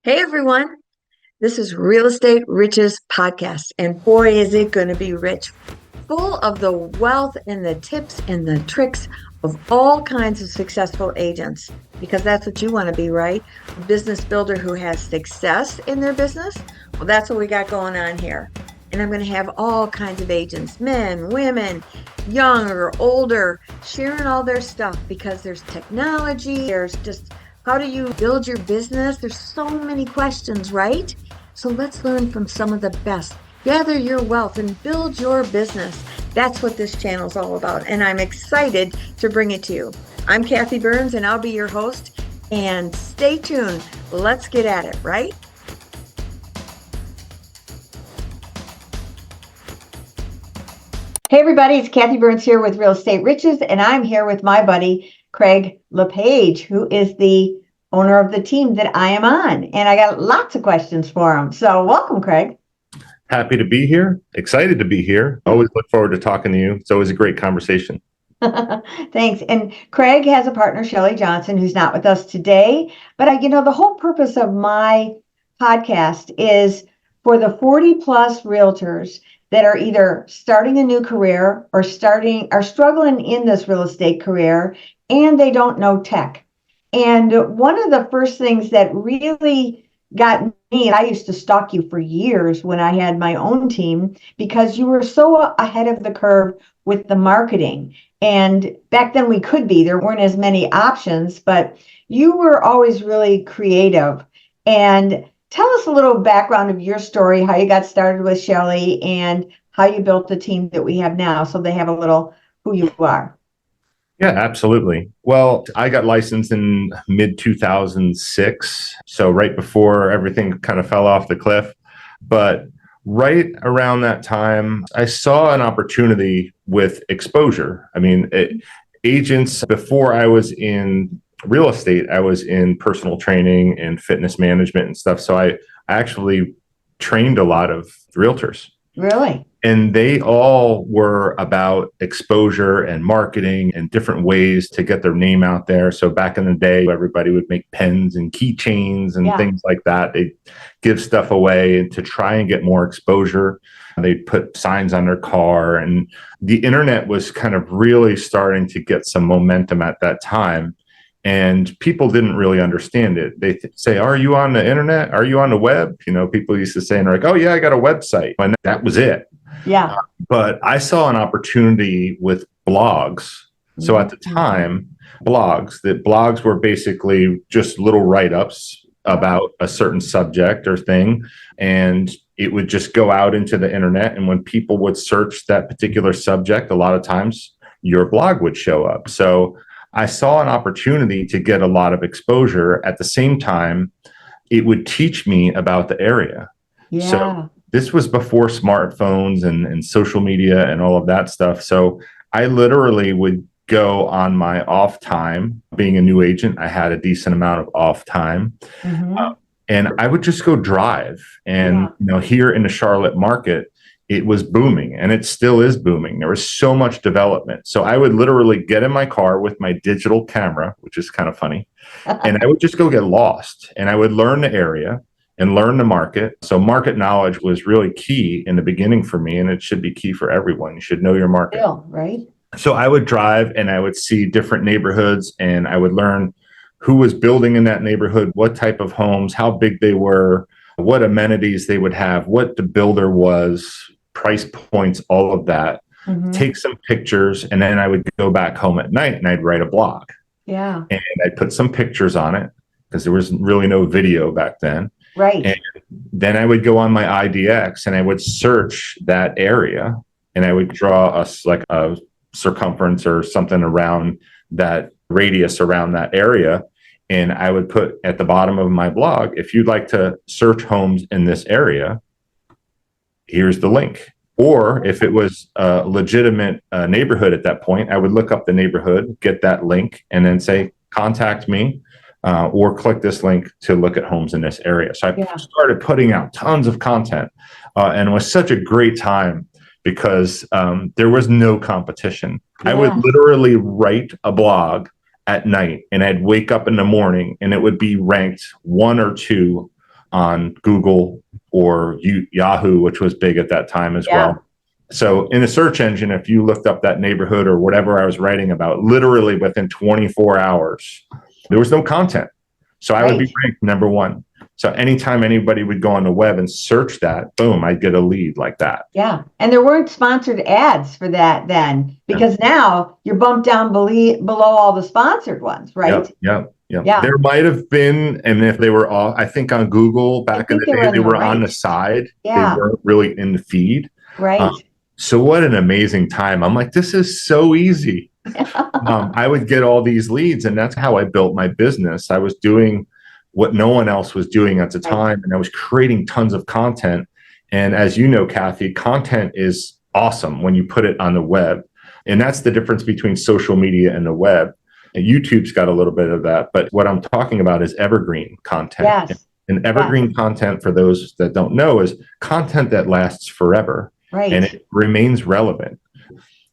Hey everyone, this is Real Estate Riches Podcast, and boy, is it going to be rich, full of the wealth and the tips and the tricks of all kinds of successful agents, because that's what you want to be, right? A business builder who has success in their business. Well, that's what we got going on here. And I'm going to have all kinds of agents, men, women, young or older, sharing all their stuff because there's technology, there's just how do you build your business? There's so many questions, right? So let's learn from some of the best. Gather your wealth and build your business. That's what this channel is all about. And I'm excited to bring it to you. I'm Kathy Byrnes and I'll be your host. And stay tuned. Let's get at it, right? Hey everybody, it's Kathy Byrnes here with Real Estate Riches. And I'm here with my buddy, Craig LePage, who is the owner of the team that I am on. And I got lots of questions for him. So welcome, Craig. Happy to be here. Excited to be here. Always look forward to talking to you. It's always a great conversation. Thanks. And Craig has a partner, Shelly Johnson, who's not with us today. But the whole purpose of my podcast is for the 40 plus realtors that are either starting a new career or struggling in this real estate career, and they don't know tech. And one of the first things that really got me, and I used to stalk you for years when I had my own team, because you were so ahead of the curve with the marketing. And back then there weren't as many options, but you were always really creative. And tell us a little background of your story, how you got started with Shelly and how you built the team that we have now, so they have a little who you are. Yeah, absolutely. Well, I got licensed in mid 2006. So right before everything kind of fell off the cliff. But right around that time, I saw an opportunity with exposure. Agents, before I was in real estate, I was in personal training and fitness management and stuff. So I actually trained a lot of realtors. Really? And they all were about exposure and marketing and different ways to get their name out there. So back in the day, everybody would make pens and keychains and things like that. They'd give stuff away to try and get more exposure. They'd put signs on their car. And the internet was kind of really starting to get some momentum at that time. And people didn't really understand it. They say, are you on the internet? Are you on the web? People used to say, and they're like, oh yeah, I got a website. And that was it. Yeah. But I saw an opportunity with blogs. So at the time, blogs were basically just little write-ups about a certain subject or thing. And it would just go out into the internet. And when people would search that particular subject, a lot of times your blog would show up. So I saw an opportunity to get a lot of exposure. At the same time, it would teach me about the area. Yeah. So this was before smartphones and social media and all of that stuff. So I literally would go on my off time. Being a new agent, I had a decent amount of off time. And I would just go drive. And here in the Charlotte market, it was booming, and it still is booming. There was so much development. So I would literally get in my car with my digital camera, which is kind of funny, and I would just go get lost, and I would learn the area and learn the market. So market knowledge was really key in the beginning for me, and it should be key for everyone. You should know your market. Right. So I would drive and I would see different neighborhoods, and I would learn who was building in that neighborhood, what type of homes, how big they were, what amenities they would have, what the builder was, price points, all of that, take some pictures, and then I would go back home at night and I'd write a blog. Yeah. And I'd put some pictures on it because there was really no video back then. Right. And then I would go on my IDX and I would search that area, and I would draw a circumference or something around that radius around that area. And I would put at the bottom of my blog, if you'd like to search homes in this area, here's the link. Or if it was a legitimate neighborhood at that point, I would look up the neighborhood, get that link, and then say, contact me or click this link to look at homes in this area. So I started putting out tons of content, and it was such a great time because there was no competition. I would literally write a blog at night, and I'd wake up in the morning and it would be ranked 1 or 2 on Google or Yahoo, which was big at that time as well. So in a search engine, if you looked up that neighborhood or whatever I was writing about, literally within 24 hours, there was no content. So I would be ranked number one. So anytime anybody would go on the web and search that, boom, I'd get a lead like that. Yeah. And there weren't sponsored ads for that then, because now you're bumped down below all the sponsored ones, right? Yep. There might have been, and if they were all, I think on Google back in the day, they were on the side. Yeah. They weren't really in the feed. Right. So what an amazing time. I'm like, this is so easy. I would get all these leads, and that's how I built my business. I was doing what no one else was doing at the time, and I was creating tons of content. And as you know, Kathy, content is awesome when you put it on the web. And that's the difference between social media and the web. And YouTube's got a little bit of that, but what I'm talking about is evergreen content. Yes. And evergreen content, for those that don't know, is content that lasts forever. Right. And it remains relevant.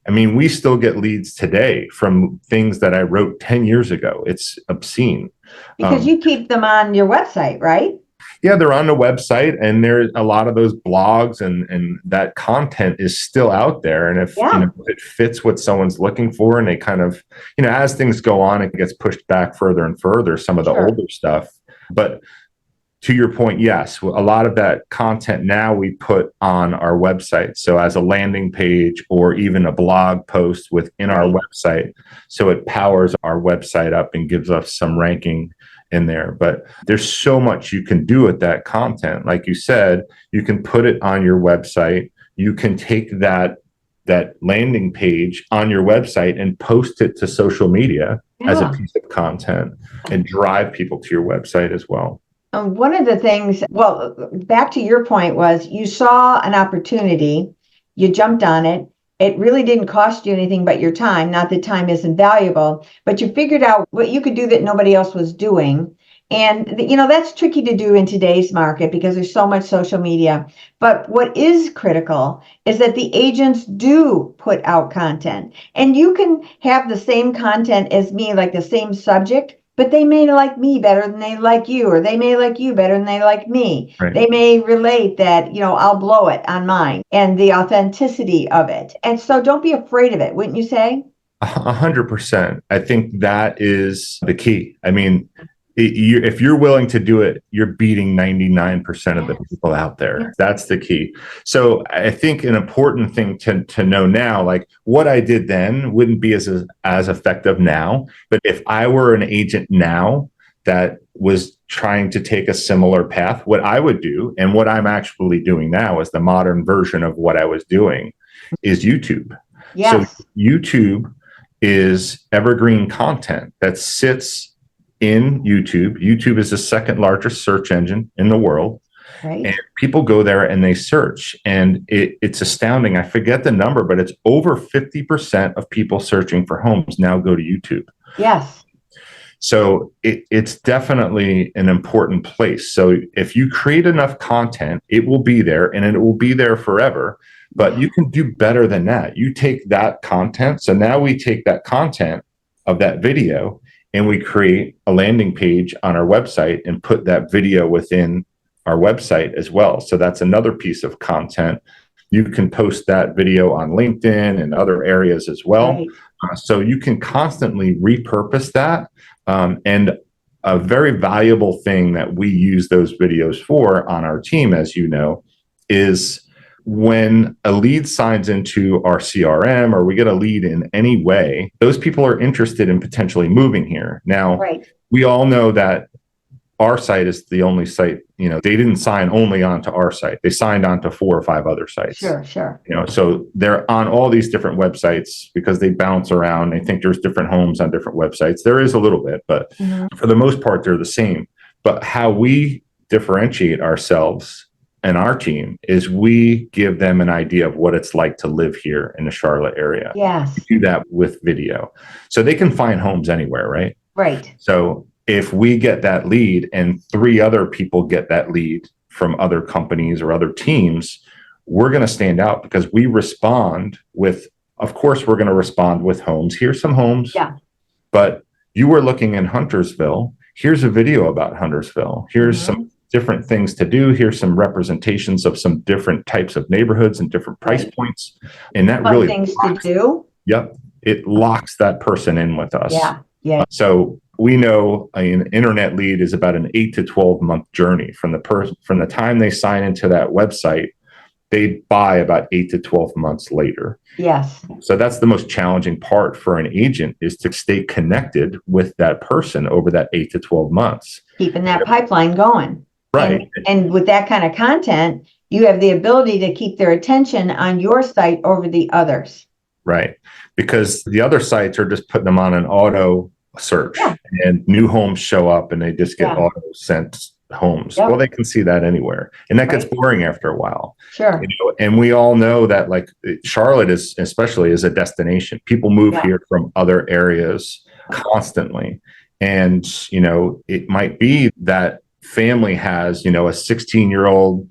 I mean, we still get leads today from things that I wrote 10 years ago. It's obscene. Because you keep them on your website, right? Yeah, they're on the website, and there's a lot of those blogs, and that content is still out there. And if it fits what someone's looking for, and they kind of, as things go on, it gets pushed back further and further, some of the older stuff. But to your point, yes, a lot of that content now we put on our website. So as a landing page or even a blog post within our website. So it powers our website up and gives us some ranking in there. But there's so much you can do with that content. Like you said, you can put it on your website. You can take that landing page on your website and post it to social media as a piece of content and drive people to your website as well. One of the things, back to your point, was you saw an opportunity, you jumped on it. It really didn't cost you anything but your time. Not that time isn't valuable, but you figured out what you could do that nobody else was doing. And, that's tricky to do in today's market because there's so much social media. But what is critical is that the agents do put out content. And you can have the same content as me, like the same subject, but they may like me better than they like you, or they may like you better than they like me. Right. They may relate that, I'll blow it on mine and the authenticity of it. And so don't be afraid of it, wouldn't you say? 100%. I think that is the key. I mean, if you're willing to do it, you're beating 99% of the people out there. Yes. That's the key. So I think an important thing to know now, like what I did then wouldn't be as effective now. But if I were an agent now that was trying to take a similar path, what I would do, and what I'm actually doing now is the modern version of what I was doing, is YouTube. Yes. So YouTube is evergreen content that sits in YouTube. YouTube is the second largest search engine in the world. Right. And people go there and they search, and it's astounding. I forget the number, but it's over 50% of people searching for homes now go to YouTube. Yes. So it's definitely an important place. So if you create enough content, it will be there, and it will be there forever. But you can do better than that. You take that content. So now we take that content of that video, and we create a landing page on our website and put that video within our website as well. So that's another piece of content. You can post that video on LinkedIn and other areas as well. Right. So you can constantly repurpose that. And a very valuable thing that we use those videos for on our team, as you know, is when a lead signs into our CRM, or we get a lead in any way, those people are interested in potentially moving here. Now, we all know that our site is the only site, they didn't sign only onto our site. They signed onto 4 or 5 other sites. Sure. So they're on all these different websites because they bounce around. They think there's different homes on different websites. There is a little bit, but for the most part, they're the same. But how we differentiate ourselves and our team is we give them an idea of what it's like to live here in the Charlotte area. Yes. We do that with video. So they can find homes anywhere, right? Right. So if we get that lead and 3 other people get that lead from other companies or other teams, we're going to stand out because we respond with, of course, we're going to respond with homes. Here's some homes. Yeah. But you were looking in Huntersville. Here's a video about Huntersville. Here's different things to do. Here's some representations of some different types of neighborhoods and different price points. And that Fun really things to do. Yep. It locks that person in with us. Yeah. Yeah. So we know an internet lead is about an 8 to 12 month journey from the time they sign into that website, they buy about 8 to 12 months later. Yes. So that's the most challenging part for an agent, is to stay connected with that person over that 8 to 12 months. Keeping that pipeline going. Right. And with that kind of content, you have the ability to keep their attention on your site over the others. Right. Because the other sites are just putting them on an auto search, and new homes show up and they just get auto sent homes. Well, they can see that anywhere, and that gets boring after a while. Sure. And we all know that, like, Charlotte is especially is a destination. People move here from other areas constantly. And, it might be that family has, a 16-year-old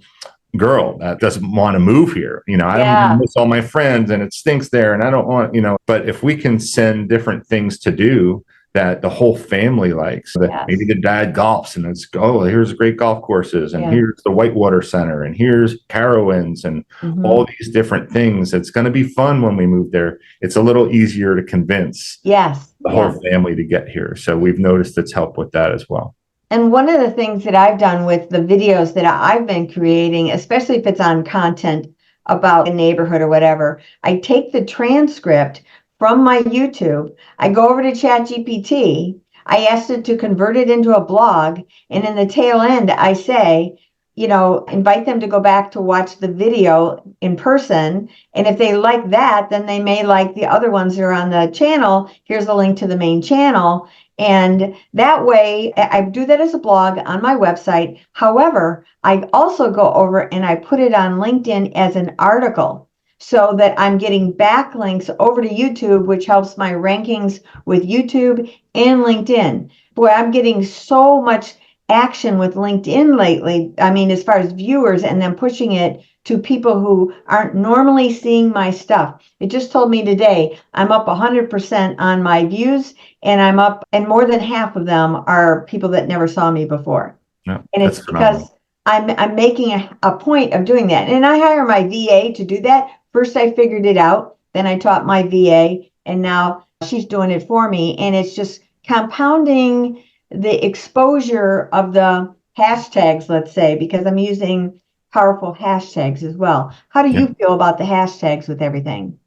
girl that doesn't want to move here. I don't want to miss all my friends, and it stinks there, and I don't want, but if we can send different things to do that the whole family likes, that maybe the dad golfs, and it's, here's great golf courses, and here's the Whitewater Center, and here's Carowinds, and all these different things. It's going to be fun when we move there. It's a little easier to convince the whole family to get here. So we've noticed it's helped with that as well. And one of the things that I've done with the videos that I've been creating, especially if it's on content about a neighborhood or whatever, I take the transcript from my YouTube, I go over to ChatGPT, I asked it to convert it into a blog, and in the tail end, I say, invite them to go back to watch the video in person. And if they like that, then they may like the other ones that are on the channel. Here's a link to the main channel. And that way, I do that as a blog on my website. However, I also go over and I put it on LinkedIn as an article, so that I'm getting backlinks over to YouTube, which helps my rankings with YouTube and LinkedIn. Boy, I'm getting so much action with LinkedIn lately. I mean, as far as viewers, and then pushing it to people who aren't normally seeing my stuff. It just told me today I'm up 100% on my views, and I'm up, and more than half of them are people that never saw me before. No, and it's because I'm making a point of doing that. And I hire my VA to do that. First, I figured it out. Then I taught my VA, and now she's doing it for me. And it's just compounding the exposure of the hashtags, let's say, because I'm using powerful hashtags as well. How do you feel about the hashtags with everything?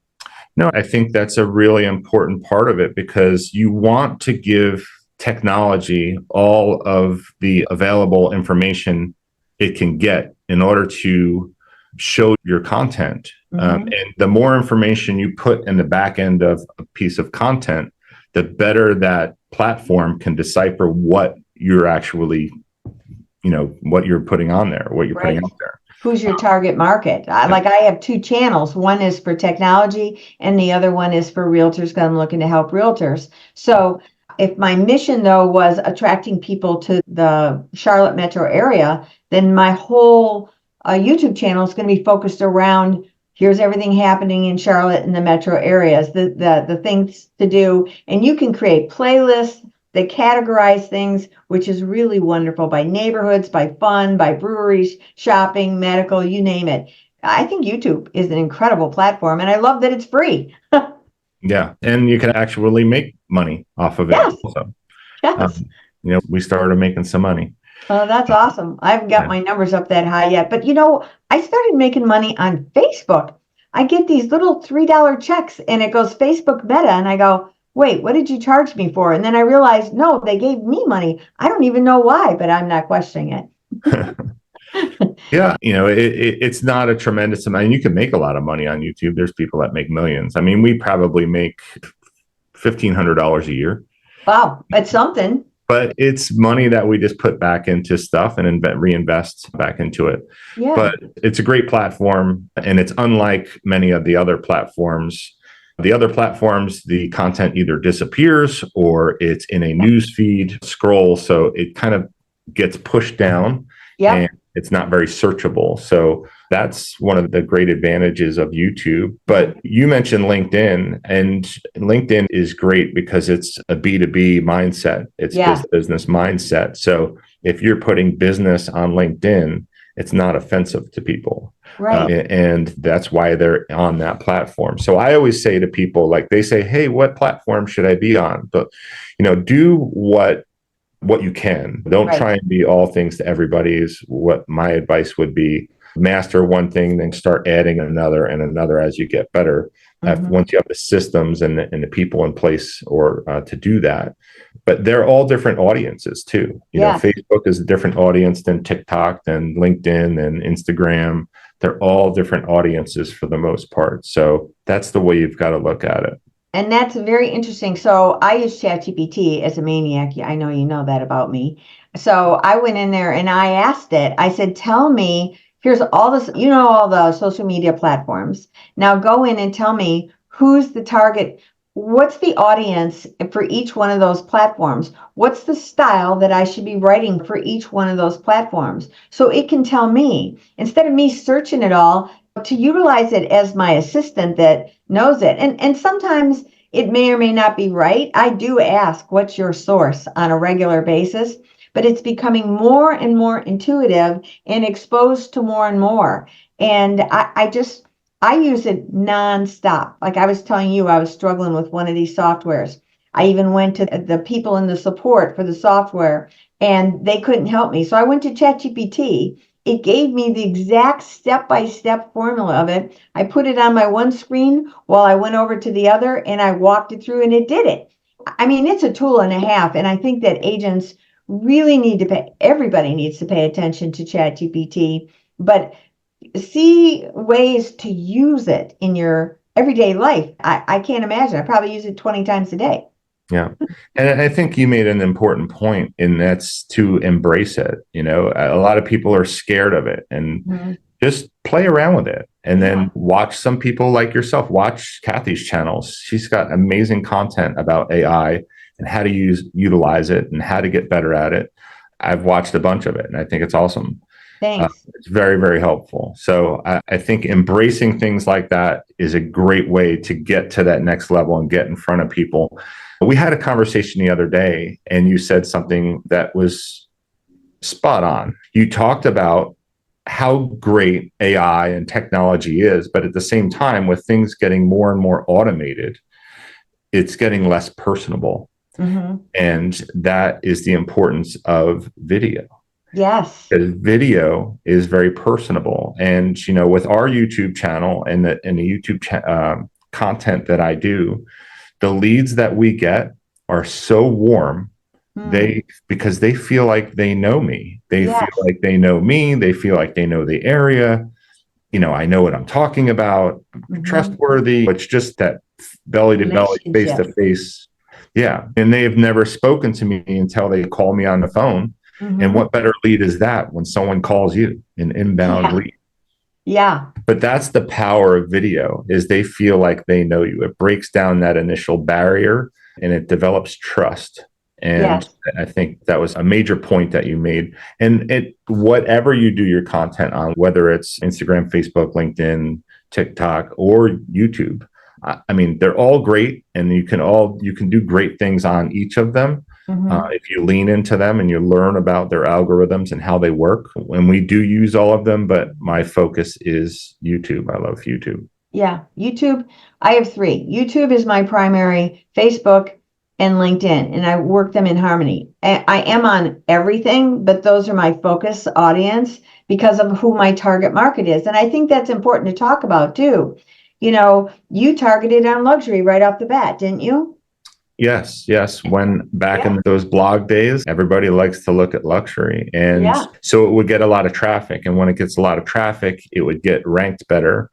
No, I think that's a really important part of it, because you want to give technology all of the available information it can get in order to show your content. And the more information you put in the back end of a piece of content, the better that platform can decipher what you're actually, what you're putting on there, what you're putting out there. Who's your target market? I have two channels. One is for technology, and the other one is for realtors, because I'm looking to help realtors. So if my mission, though, was attracting people to the Charlotte metro area, then my whole YouTube channel is going to be focused around, here's everything happening in Charlotte and the metro areas, the things to do. And you can create playlists that categorize things, which is really wonderful, by neighborhoods, by fun, by breweries, shopping, medical, you name it. I think YouTube is an incredible platform, and I love that it's free. Yeah, and you can actually make money off of it. Yes. Also. Yes. We started making some money. Oh, that's awesome. I haven't got my numbers up that high yet, but I started making money on Facebook. I get these little $3 checks, and it goes Facebook Meta, and I go, wait, what did you charge me for? And then I realized, no, they gave me money. I don't even know why, but I'm not questioning it. Yeah, it's not a tremendous amount. And you can make a lot of money on YouTube. There's people that make millions. I mean, we probably make $1,500 a year. Wow, that's something. But it's money that we just put back into stuff and reinvest back into it. Yeah. But it's a great platform, and it's unlike many of the other platforms. The other platforms, the content either disappears or it's in a news feed scroll, so it kind of gets pushed down. Yeah. And It's not very searchable. So that's one of the great advantages of YouTube. But you mentioned LinkedIn, and LinkedIn is great because it's a B2B mindset. It's business mindset. So if you're putting business on LinkedIn, it's not offensive to people. Right. And that's why they're on that platform. So I always say to people, like, they say, hey, what platform should I be on? But, do what you can. Don't try and be all things to everybody is what my advice would be. Master one thing, then start adding another and another as you get better. Once you have the systems and the people in place or to do that. But they're all different audiences too. Facebook is a different audience than TikTok, than LinkedIn, and Instagram. They're all different audiences for the most part. So that's the way you've got to look at it. And that's very interesting. So I use ChatGPT as a maniac. I know you know that about me. So I went in there and I asked it, I said, tell me, here's all this, all the social media platforms. Now go in and tell me who's the target. What's the audience for each one of those platforms? What's the style that I should be writing for each one of those platforms? So it can tell me, instead of me searching it all, to utilize it as my assistant that knows it. And sometimes it may or may not be right. I do ask, what's your source on a regular basis? But it's becoming more and more intuitive and exposed to more and more. And I use it nonstop. Like I was telling you, I was struggling with one of these softwares. I even went to the people in the support for the software and they couldn't help me. So I went to ChatGPT. It gave me the exact step-by-step formula of it. I put it on my one screen while I went over to the other and I walked it through and it did it. I mean, it's a tool and a half. And I think that agents really everybody needs to pay attention to ChatGPT, but see ways to use it in your everyday life. I can't imagine. I probably use it 20 times a day. Yeah. And I think you made an important point, and that's to embrace it. A lot of people are scared of it, and just play around with it. And then watch some people like yourself, watch Kathy's channels. She's got amazing content about AI and how to utilize it and how to get better at it. I've watched a bunch of it and I think it's awesome. Thanks. It's very, very helpful. So I think embracing things like that is a great way to get to that next level and get in front of people. We had a conversation the other day and you said something that was spot on. You talked about how great AI and technology is, but at the same time, with things getting more and more automated, it's getting less personable. And that is the importance of video. Yes. Because video is very personable. And, with our YouTube channel and the YouTube content that I do, the leads that we get are so warm. Because they feel like they know me. They feel like they know me. They feel like they know the area. I know what I'm talking about. Trustworthy. It's just that belly to belly, face to face. Yeah. And they have never spoken to me until they call me on the phone. And what better lead is that when someone calls you, an inbound lead? Yeah. But that's the power of video, is they feel like they know you. It breaks down that initial barrier and it develops trust. And I think that was a major point that you made. And whatever you do your content on, whether it's Instagram, Facebook, LinkedIn, TikTok, or YouTube, I mean, they're all great, and you can do great things on each of them. If you lean into them and you learn about their algorithms and how they work. And we do use all of them, but my focus is YouTube. I love YouTube. Yeah. YouTube. I have 3. YouTube is my primary, Facebook and LinkedIn, and I work them in harmony. I am on everything, but those are my focus audience because of who my target market is. And I think that's important to talk about too. You targeted on luxury right off the bat, didn't you? Yes. When back in those blog days, everybody likes to look at luxury. And so it would get a lot of traffic. And when it gets a lot of traffic, it would get ranked better.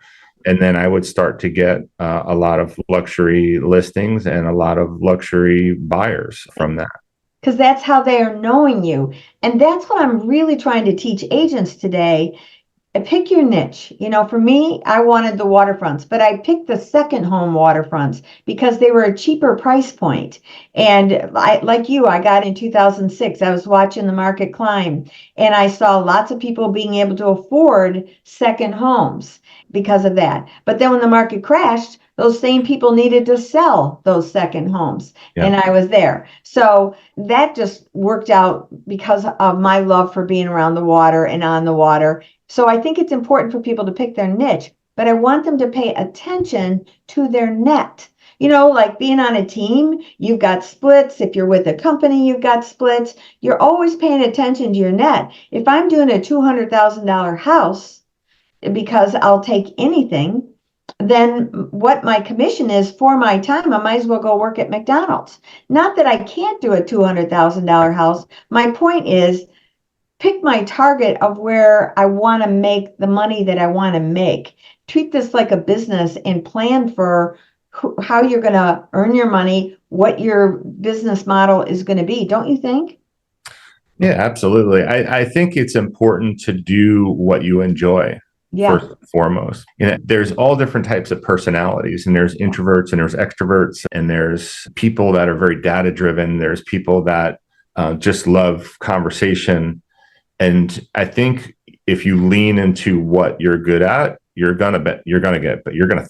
And then I would start to get a lot of luxury listings and a lot of luxury buyers from that. Because that's how they are knowing you. And that's what I'm really trying to teach agents today. pick your niche. For me, I wanted the waterfronts, but I picked the second home waterfronts because they were a cheaper price point. And like you, I got in 2006. I was watching the market climb, and I saw lots of people being able to afford second homes because of that. But then when the market crashed, those same people needed to sell those second homes, and I was there. So that just worked out because of my love for being around the water and on the water. So I think it's important for people to pick their niche, but I want them to pay attention to their net. Like being on a team, you've got splits. If you're with a company, you've got splits. You're always paying attention to your net. If I'm doing a $200,000 house, because I'll take anything, then what my commission is for my time, I might as well go work at McDonald's. Not that I can't do a $200,000 house. My point is, pick my target of where I want to make the money that I want to make. Treat this like a business and plan for how you're going to earn your money, what your business model is going to be. Don't you think? Yeah, absolutely. I think it's important to do what you enjoy. Yeah. First and foremost. There's all different types of personalities, and there's introverts and there's extroverts, and there's people that are very data driven. There's people that just love conversation. And I think if you lean into what you're good at, you're gonna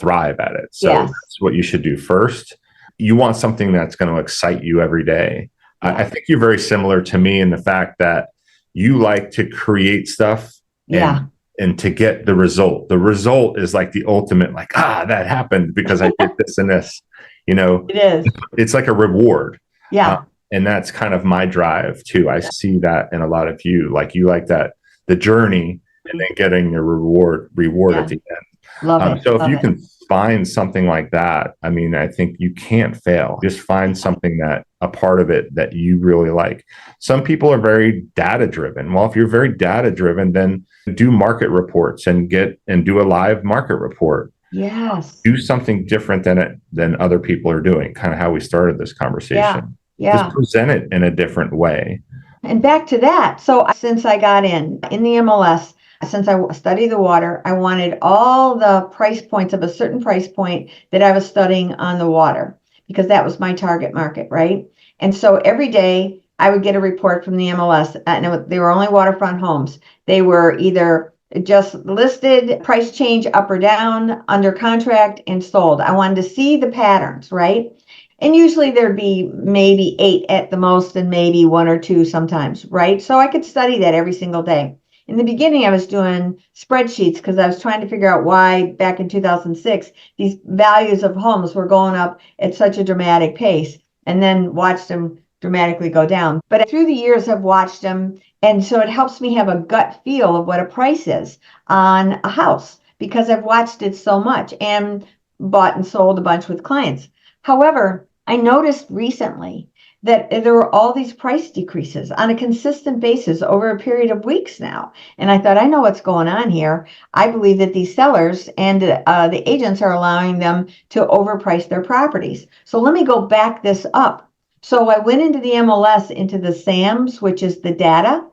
thrive at it. So Yes. That's what you should do first. You want something that's going to excite you every day. Yeah. I think you're very similar to me in the fact that you like to create stuff. Yeah. And to get the result. The result is like the ultimate, like, that happened because I did this and this. It is. It's like a reward. Yeah. And that's kind of my drive too. I see that in a lot of you. Like you like that, the journey, and then getting your reward at the end. Love it. So if you can find something like that, I mean, I think you can't fail. Just find something that a part of it that you really like. Some people are very data driven. Well, if you're very data driven, then do market reports and do a live market report. Yes. Do something different than other people are doing. Kind of how we started this conversation. Yeah. Just present it in a different way. And back to that. So since I got in the MLS, since I study the water, I wanted all the price points of a certain price point that I was studying on the water, because that was my target market, right? And so every day I would get a report from the MLS, and they were only waterfront homes. They were either just listed, price change up or down, under contract, and sold. I wanted to see the patterns, right? And usually there'd be maybe 8 at the most, and maybe 1 or 2 sometimes, right? So I could study that every single day. In the beginning, I was doing spreadsheets because I was trying to figure out why back in 2006, these values of homes were going up at such a dramatic pace, and then watched them dramatically go down. But through the years, I've watched them. And so it helps me have a gut feel of what a price is on a house, because I've watched it so much and bought and sold a bunch with clients. However, I noticed recently that there were all these price decreases on a consistent basis over a period of weeks now. And I thought, I know what's going on here. I believe that these sellers and the agents are allowing them to overprice their properties. So let me go back this up. So I went into the MLS, into the SAMs, which is the data,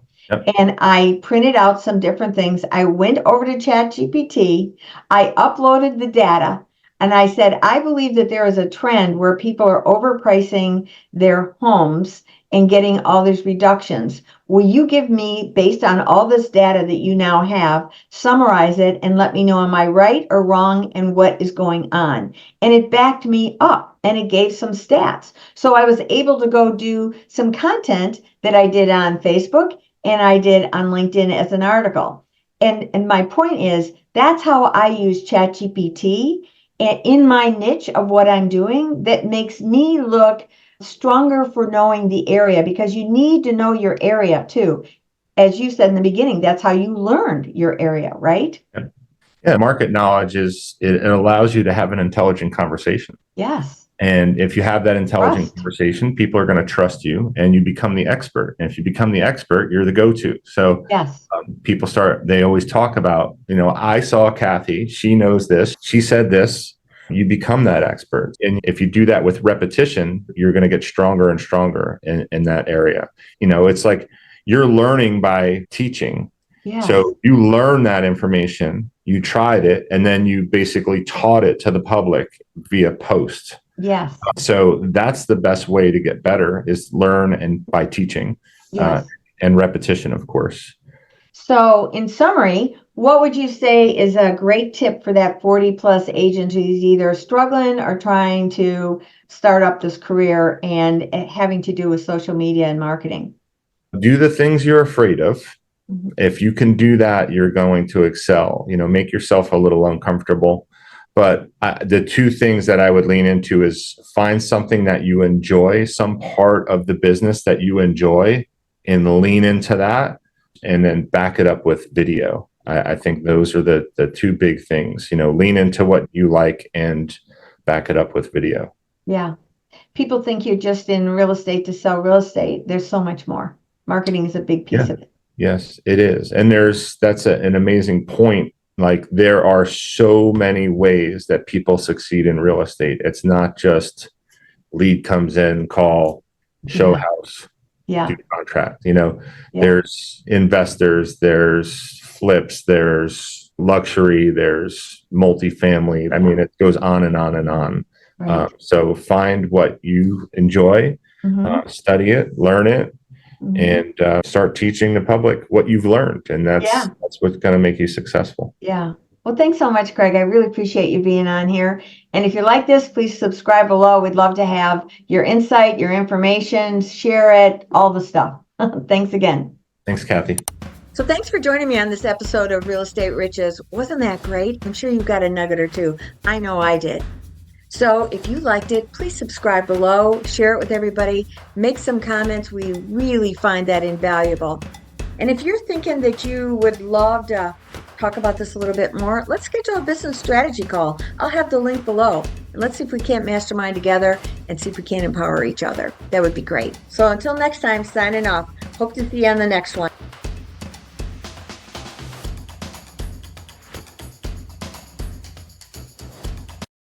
and I printed out some different things. I went over to ChatGPT. I uploaded the data. And I said, I believe that there is a trend where people are overpricing their homes and getting all these reductions. Will you give me, based on all this data that you now have, summarize it and let me know, am I right or wrong and what is going on? And it backed me up and it gave some stats. So I was able to go do some content that I did on Facebook and I did on LinkedIn as an article. And my point is, that's how I use ChatGPT in my niche of what I'm doing, that makes me look stronger for knowing the area, because you need to know your area too. As you said in the beginning, that's how you learned your area, right? Yeah, market knowledge it allows you to have an intelligent conversation. Yes. And if you have that intelligent conversation, people are going to trust you and you become the expert. And if you become the expert, you're the go-to. So yes. They always talk about, I saw Kathy, she knows this, she said this, you become that expert. And if you do that with repetition, you're going to get stronger and stronger in that area. It's like you're learning by teaching. Yes. So you learn that information, you tried it, and then you basically taught it to the public via post. Yes. So that's the best way to get better, is learn and by teaching, Yes. and repetition, of course. So in summary, what would you say is a great tip for that 40 plus agent who's either struggling or trying to start up this career and having to do with social media and marketing? Do the things you're afraid of. Mhm. If you can do that, you're going to excel. Make yourself a little uncomfortable. But the two things that I would lean into is find something that you enjoy, some part of the business that you enjoy, and lean into that, and then back it up with video. I think those are the two big things. Lean into what you like and back it up with video. Yeah. People think you're just in real estate to sell real estate. There's so much more. Marketing is a big piece of it. Yes, it is. And that's an amazing point. Like, there are so many ways that people succeed in real estate. It's not just lead comes in, call, show house, do contract. There's investors, there's flips, there's luxury, there's multifamily. I mean, it goes on and on and on. Right. So find what you enjoy, study it, learn it, and start teaching the public what you've learned. And that's what's going to make you successful. Yeah. Well, thanks so much, Craig. I really appreciate you being on here. And if you like this, please subscribe below. We'd love to have your insight, your information, share it, all the stuff. Thanks again. Thanks, Kathy. So thanks for joining me on this episode of Real Estate Riches. Wasn't that great? I'm sure you got a nugget or two. I know I did. So if you liked it, please subscribe below, share it with everybody, make some comments. We really find that invaluable. And if you're thinking that you would love to talk about this a little bit more, let's schedule a business strategy call. I'll have the link below. And let's see if we can't mastermind together and see if we can empower each other. That would be great. So until next time, signing off. Hope to see you on the next one.